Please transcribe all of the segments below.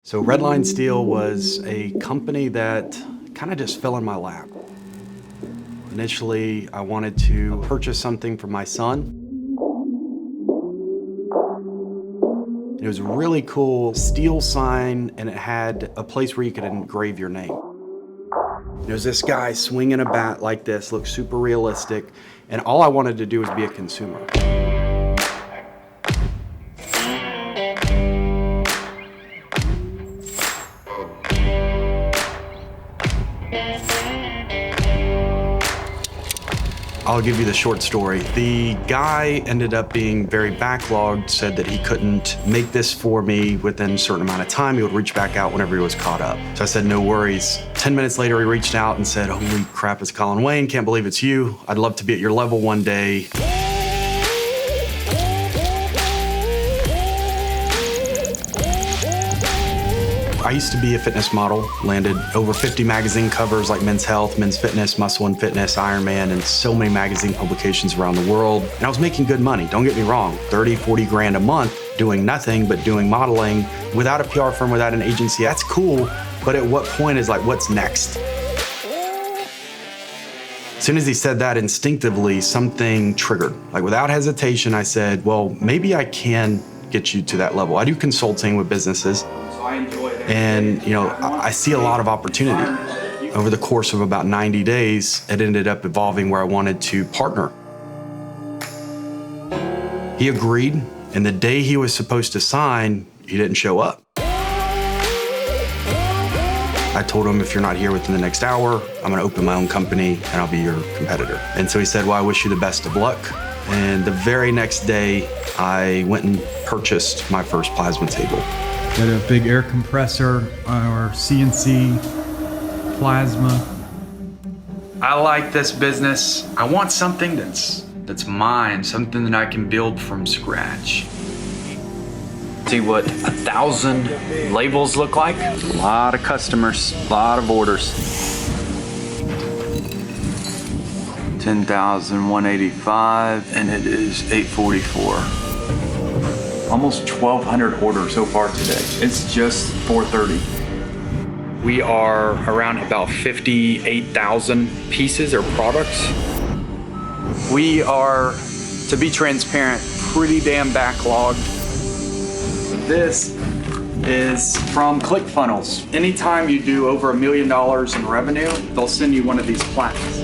So Redline Steel was a company that kind of just fell in my lap. Initially, I wanted to purchase something for my son. It was a really cool steel sign, and it had a place where you could engrave your name. There's this guy swinging a bat like this, looks super realistic, and all I wanted to do was be a consumer. I'll give you the short story. The guy ended up being very backlogged, said that he couldn't make this for me within a certain amount of time. He would reach back out whenever he was caught up. So I said, no worries. 10 minutes later, he reached out and said, holy crap, it's Colin Wayne. Can't believe it's you. I'd love to be at your level one day. I used to be a fitness model, landed over 50 magazine covers like Men's Health, Men's Fitness, Muscle and Fitness, Iron Man, and so many magazine publications around the world. And I was making good money, don't get me wrong, 30, 40 grand a month doing nothing but doing modeling without a PR firm, without an agency. That's cool, but at what point is like, what's next? As soon as he said that, instinctively, something triggered. Like without hesitation, I said, well, maybe I can get you to that level. I do consulting with businesses. And I see a lot of opportunity. Over the course of about 90 days, it ended up evolving where I wanted to partner. He agreed, and the day he was supposed to sign, he didn't show up. I told him, if you're not here within the next hour, I'm gonna open my own company and I'll be your competitor. And so he said, well, I wish you the best of luck. And the very next day, I went and purchased my first plasma table. Got a big air compressor, or CNC plasma. I like this business. I want something that's mine, something that I can build from scratch. See what 1,000 labels look like? A lot of customers, a lot of orders. 10,185, and it is 844. Almost 1,200 orders so far today. It's just 4:30. We are around about 58,000 pieces or products. We are, to be transparent, pretty damn backlogged. This is from ClickFunnels. Anytime you do over $1 million in revenue, they'll send you one of these plaques.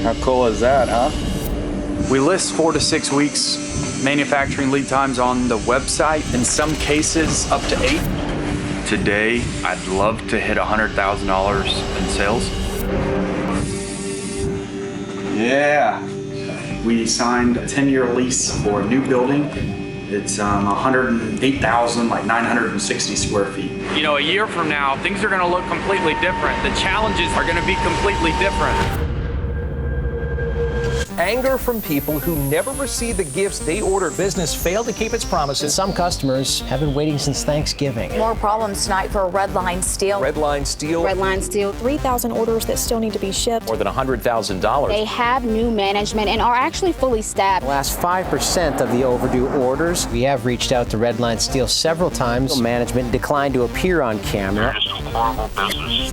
How cool is that, huh? We list 4 to 6 weeks manufacturing lead times on the website, in some cases up to 8. Today, I'd love to hit $100,000 in sales. Yeah, we signed a 10-year lease for a new building. It's 108,960 square feet. You know, a year from now, things are gonna look completely different. The challenges are gonna be completely different. Anger from people who never received the gifts they ordered. Business failed to keep its promises. Some customers have been waiting since Thanksgiving. More problems tonight for Redline Steel. Redline Steel. Redline Steel, 3,000 orders that still need to be shipped. More than $100,000. They have new management and are actually fully staffed. The last 5% of the overdue orders. We have reached out to Redline Steel several times. Management declined to appear on camera. Just a horrible business.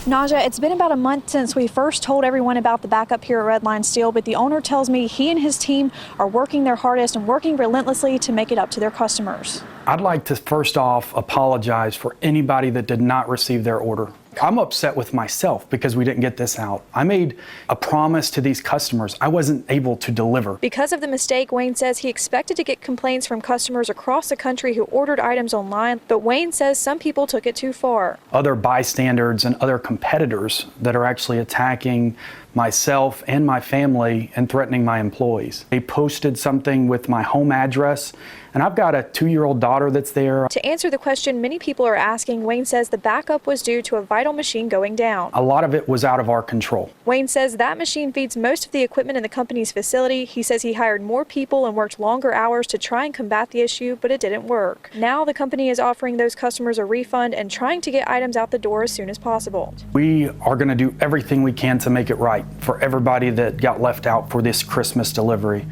Naja, it's been about a month since we first told everyone about the backup here at Redline Steel, but the owner tells me he and his team are working their hardest and working relentlessly to make it up to their customers. I'd like to first off apologize for anybody that did not receive their order. I'm upset with myself because we didn't get this out. I made a promise to these customers. I wasn't able to deliver. Because of the mistake, Wayne says he expected to get complaints from customers across the country who ordered items online, but Wayne says some people took it too far. Other bystanders and other competitors that are actually attacking myself and my family and threatening my employees. They posted something with my home address, and I've got a 2-year-old daughter that's there. To answer the question many people are asking, Wayne says the backup was due to a vital machine going down. A lot of it was out of our control. Wayne says that machine feeds most of the equipment in the company's facility. He says he hired more people and worked longer hours to try and combat the issue, but it didn't work. Now the company is offering those customers a refund and trying to get items out the door as soon as possible. We are going to do everything we can to make it right for everybody that got left out for this Christmas delivery.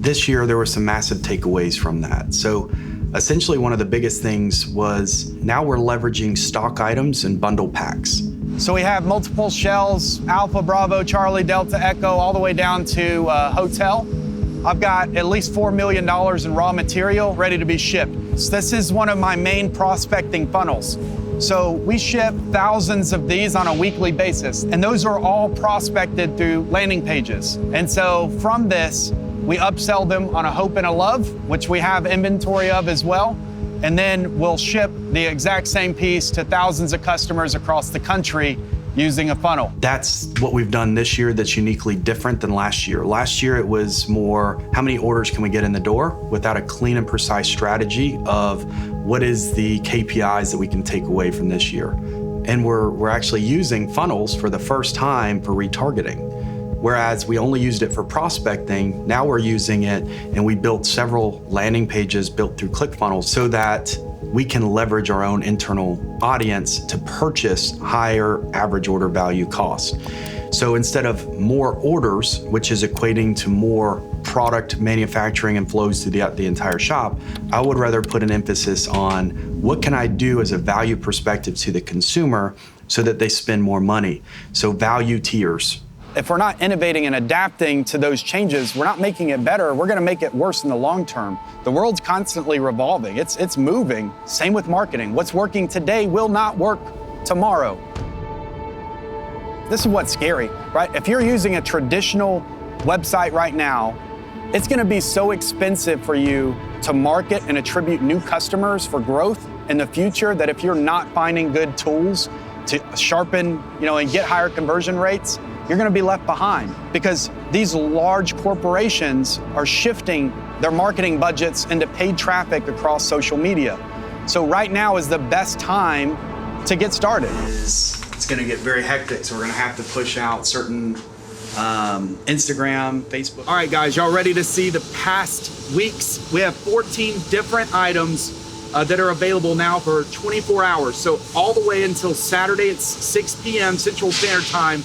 This year, there were some massive takeaways from that. So essentially, one of the biggest things was now we're leveraging stock items and bundle packs. So we have multiple shells, Alpha, Bravo, Charlie, Delta, Echo, all the way down to hotel. I've got at least $4 million in raw material ready to be shipped. So this is one of my main prospecting funnels. So we ship thousands of these on a weekly basis, and those are all prospected through landing pages. And so from this, we upsell them on a hope and a love, which we have inventory of as well. And then we'll ship the exact same piece to thousands of customers across the country using a funnel. That's what we've done this year that's uniquely different than last year. Last year, it was more, how many orders can we get in the door without a clean and precise strategy of what is the KPIs that we can take away from this year. And we're actually using funnels for the first time for retargeting. Whereas we only used it for prospecting, now we're using it, and we built several landing pages built through ClickFunnels so that we can leverage our own internal audience to purchase higher average order value costs. So instead of more orders, which is equating to more product manufacturing and flows through the entire shop, I would rather put an emphasis on what can I do as a value perspective to the consumer so that they spend more money. So value tiers. If we're not innovating and adapting to those changes, we're not making it better, we're gonna make it worse in the long term. The world's constantly revolving, it's moving. Same with marketing. What's working today will not work tomorrow. This is what's scary, right? If you're using a traditional website right now, it's gonna be so expensive for you to market and attribute new customers for growth in the future that if you're not finding good tools to sharpen, and get higher conversion rates, you're gonna be left behind because these large corporations are shifting their marketing budgets into paid traffic across social media. So right now is the best time to get started. It's gonna get very hectic, so we're gonna have to push out certain Instagram, Facebook. All right, guys, y'all ready to see the past weeks? We have 14 different items that are available now for 24 hours. So all the way until Saturday at 6 p.m. Central Standard Time.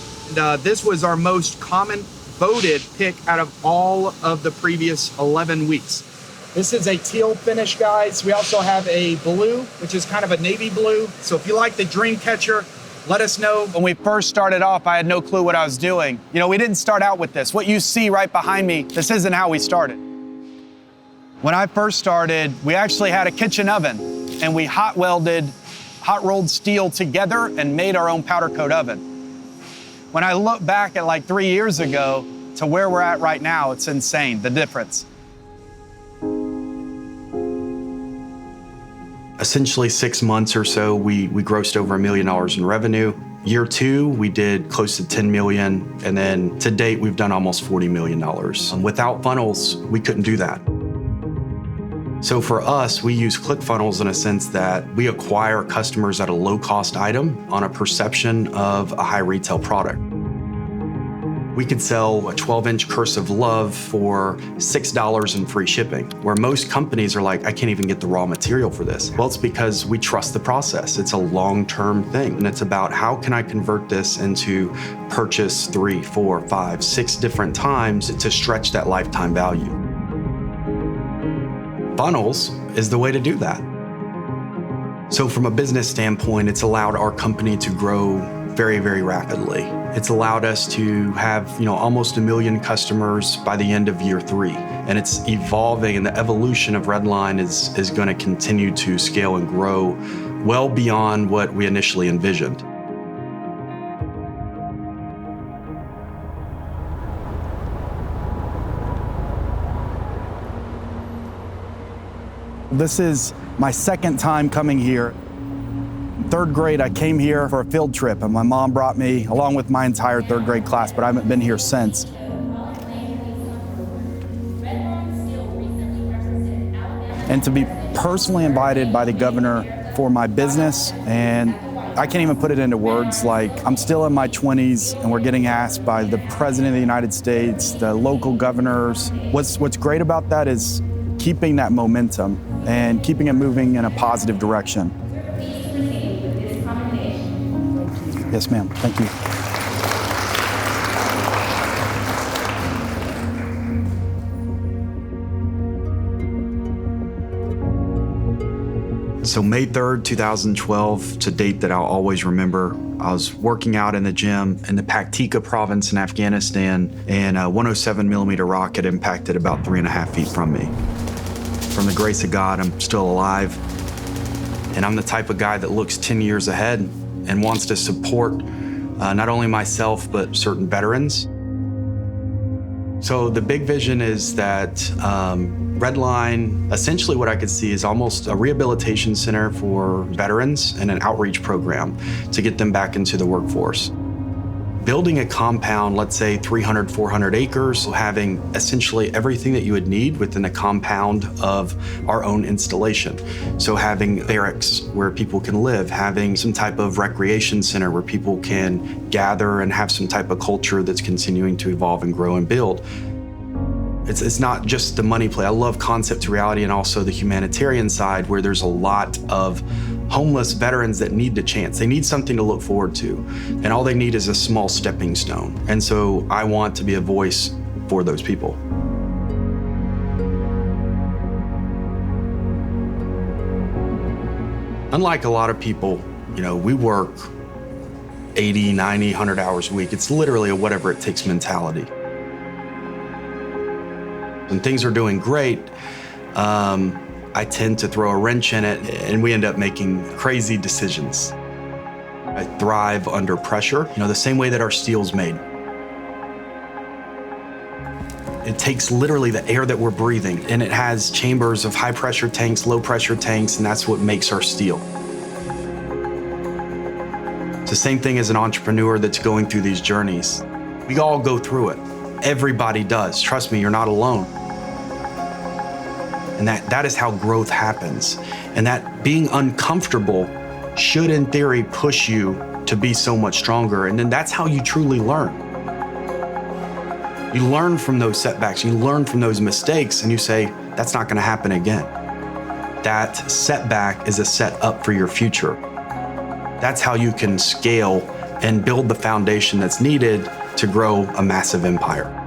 This was our most common voted pick out of all of the previous 11 weeks. This is a teal finish, guys. We also have a blue, which is kind of a navy blue. So if you like the dream catcher, let us know. When we first started off, I had no clue what I was doing. We didn't start out with this. What you see right behind me, this isn't how we started. When I first started, we actually had a kitchen oven, and we hot rolled steel together and made our own powder coat oven. When I look back at like 3 years ago to where we're at right now, it's insane, the difference. Essentially 6 months or so, we grossed over $1 million in revenue. Year 2, we did close to 10 million. And then to date, we've done almost $40 million. Without funnels, we couldn't do that. So for us, we use ClickFunnels in a sense that we acquire customers at a low-cost item on a perception of a high retail product. We could sell a 12-inch cursive love for $6 in free shipping, where most companies are like, I can't even get the raw material for this. Well, it's because we trust the process. It's a long-term thing, and it's about how can I convert this into purchase 3, 4, 5, 6 different times to stretch that lifetime value. Funnels is the way to do that. So from a business standpoint, it's allowed our company to grow very, very rapidly. It's allowed us to have, almost 1 million customers by the end of year 3. And it's evolving, and the evolution of Redline is going to continue to scale and grow well beyond what we initially envisioned. This is my second time coming here. In 3rd grade, I came here for a field trip, and my mom brought me along with my entire 3rd grade class, but I haven't been here since. And to be personally invited by the governor for my business, and I can't even put it into words, like I'm still in my 20s and we're getting asked by the President of the United States, the local governors. What's great about that is keeping that momentum and keeping it moving in a positive direction. Yes, ma'am. Thank you. So May 3rd, 2012, it's a date that I'll always remember. I was working out in the gym in the Paktika province in Afghanistan, and a 107 millimeter rocket impacted about 3.5 feet from me. From the grace of God, I'm still alive. And I'm the type of guy that looks 10 years ahead and wants to support not only myself, but certain veterans. So the big vision is that Redline, essentially what I could see is almost a rehabilitation center for veterans and an outreach program to get them back into the workforce. Building a compound, let's say 300, 400 acres, having essentially everything that you would need within a compound of our own installation. So having barracks where people can live, having some type of recreation center where people can gather and have some type of culture that's continuing to evolve and grow and build. It's not just the money play. I love concept to reality and also the humanitarian side where there's a lot of homeless veterans that need the chance. They need something to look forward to, and all they need is a small stepping stone. And so I want to be a voice for those people. Unlike a lot of people, we work 80, 90, 100 hours a week. It's literally a whatever it takes mentality. When things are doing great, I tend to throw a wrench in it, and we end up making crazy decisions. I thrive under pressure, the same way that our steel's made. It takes literally the air that we're breathing, and it has chambers of high pressure tanks, low pressure tanks, and that's what makes our steel. It's the same thing as an entrepreneur that's going through these journeys. We all go through it. Everybody does. Trust me, you're not alone. And that is how growth happens. And that being uncomfortable should, in theory, push you to be so much stronger. And then that's how you truly learn. You learn from those setbacks, you learn from those mistakes, and you say, that's not gonna happen again. That setback is a setup for your future. That's how you can scale and build the foundation that's needed to grow a massive empire.